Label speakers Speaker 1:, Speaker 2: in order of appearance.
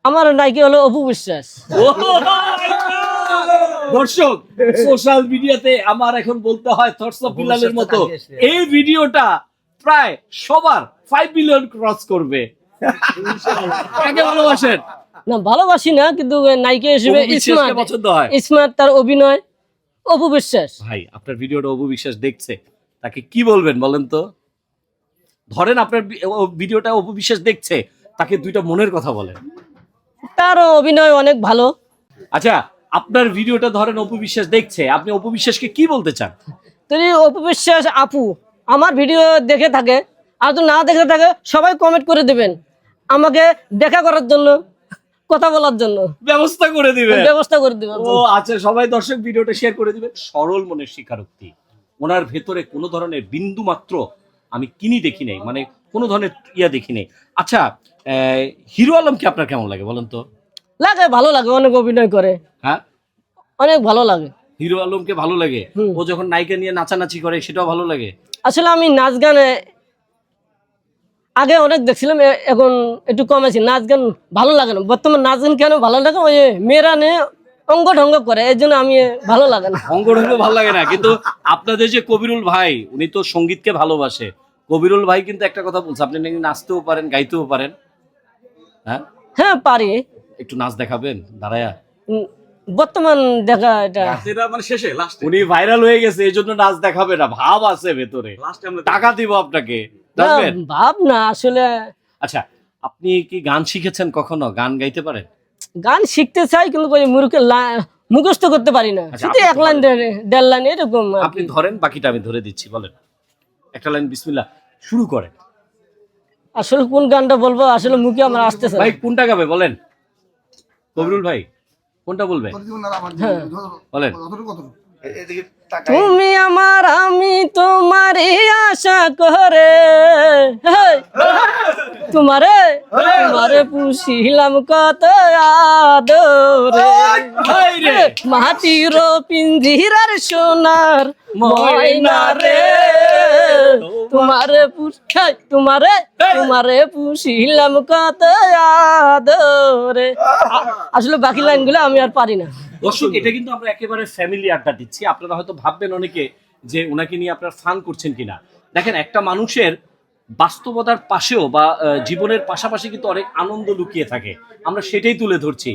Speaker 1: আমার নায়িকা হলো অপু বিশ্বাস।
Speaker 2: দর্শক, সোশ্যাল মিডিয়াতে আমার এখন বলতে হয় থটস অফ বিলালের মতো এই ভিডিওটা প্রায় সবার 5 মিলিয়ন ক্রস করবে। কাকে ভালোবাসেন?
Speaker 1: না ভালোবাসি না, কিন্তু নায়িকা হিসেবে
Speaker 2: অপু বিশ্বাসকে পছন্দ হয়।
Speaker 1: স্মার্ট, তার অভিনয় অপু বিশ্বাস।
Speaker 2: ভাই আপনার ভিডিওটা অপু বিশ্বাস দেখছে, তাকে কি বলবেন বলেন তো? ধরেন আপনার ভিডিওটা অপু বিশ্বাস দেখছে, তাকে দুইটা মনের কথা বলেন।
Speaker 1: তার অভিনয় অনেক ভালো।
Speaker 2: আচ্ছা, আপনার ভিডিওটা ধরেন অপু বিশ্বাস দেখছে, আপনি অপু বিশ্বাসকে কি বলতে চান?
Speaker 1: যদি অপু বিশ্বাস আপু আমার ভিডিও দেখে থাকে, আর তো না দেখে থাকে, সবাই কমেন্ট করে দেবেন আমাকে দেখা করার জন্য, কথা বলার জন্য
Speaker 2: ব্যবস্থা করে দিবেন।
Speaker 1: ব্যবস্থা করে দেবেন।
Speaker 2: ও আচ্ছা, সবাই দর্শক ভিডিওটা শেয়ার করে দিবেন। সরল মনের স্বীকারোক্তি, ওনার ভেতরে কোনো ধরনের বিন্দু মাত্র আমি কিনি দেখি নাই, মানে কোনো ধরনের ইয়া দেখি নাই। আচ্ছা, হিরো আলমকে আপনার কেমন লাগে বলেন তো?
Speaker 1: লাগে, ভালো লাগে, অনেক অভিনয় করে,
Speaker 2: হ্যাঁ,
Speaker 1: অনেক ভালো লাগে।
Speaker 2: হিরো আলমকে ভালো লাগে।
Speaker 1: হুম।
Speaker 2: ও যখন নায়িকা নিয়ে নাচানাচি করে সেটাও ভালো লাগে।
Speaker 1: আসলে আমি নাচ গানে আগে অনেক দেখছিলাম, এখন একটু কমেছি। নাচ গান ভালো লাগে না বর্তমান। নাচ গান কেন ভালো লাগে, ওই মেয়েরা নিয়ে অঙ্গ ঢঙ্গ করে, এই জন্য আমি ভালো লাগে না।
Speaker 2: অঙ্গঢঙ্গ ভালো লাগে না, কিন্তু আপনাদের যে কবিরুল ভাই, উনি তো সঙ্গীতকে ভালোবাসে। কবিরুল ভাই কিন্তু একটা কথা বলছে, আপনি নাকি নাচতেও পারেন, গাইতেও পারেন। হ্যাঁ,
Speaker 1: হ্যাঁ পারি।
Speaker 2: একটু নাচ দেখাবেন দাঁড়ায়া?
Speaker 1: উম, বর্তমান দেখা এটা
Speaker 3: এটা মানে শেষে লাস্টে
Speaker 2: উনি ভাইরাল হয়ে গেছে, এই জন্য নাচ দেখাবে না, ভাব আছে ভেতরে।
Speaker 3: লাস্টে আমরা
Speaker 2: টাকা দিব আপনাকে,
Speaker 1: না,
Speaker 2: নাচবেন?
Speaker 1: ভাব না আসলে।
Speaker 2: আচ্ছা, আপনি কি গান শিখেছেন কখনো? গান গাইতে পারেন?
Speaker 1: গান শিখতে চাই, কিন্তু ওই মুখস্থ করতে পারি না।
Speaker 2: আচ্ছা,
Speaker 1: শুধু
Speaker 2: আপনি
Speaker 1: এক লাইন দেড় লাইন এরকম আর
Speaker 2: আপনি
Speaker 1: কি।
Speaker 2: ধরেন, বাকিটা আমি ধরে দিচ্ছি, বলেন একটা লাইন, বিসমিল্লাহ শুরু করেন।
Speaker 1: আসলে কোন গানটা বলবো, আসলে মুখে আমার আসতেছে না।
Speaker 2: ভাই কোনটা গাবে বলেন? কবিরুল ভাই কোনটা বলবে
Speaker 1: হ্যাঁ।
Speaker 2: বলেন?
Speaker 3: এদিকে তাকাই
Speaker 1: তুমি আমার, আমি তোমারই আশা করে, হেই, তোমারে তোমারে পুষিলাম কত আদরে,
Speaker 2: হাই রে
Speaker 1: মাটির পিঞ্জিরার সোনার ময়না রে, তোমারে তোমারে পুষিলাম কত আদরে। আসলে বাকি লাইনগুলো আমি আর পারি না।
Speaker 2: দর্শক, এটা কিন্তু আমরা একেবারে ফ্যামিলি আড্ডা দিচ্ছি। আপনারা হয়তো ভাববেন অনেকে যে ওনাকে নিয়ে আপনারা ফান করছেন কিনা। দেখেন, একটা মানুষের বাস্তবতার পাশেও বা জীবনের পাশাপাশি কিন্তু অনেক আনন্দ লুকিয়ে থাকে, আমরা সেটাই তুলে ধরছি।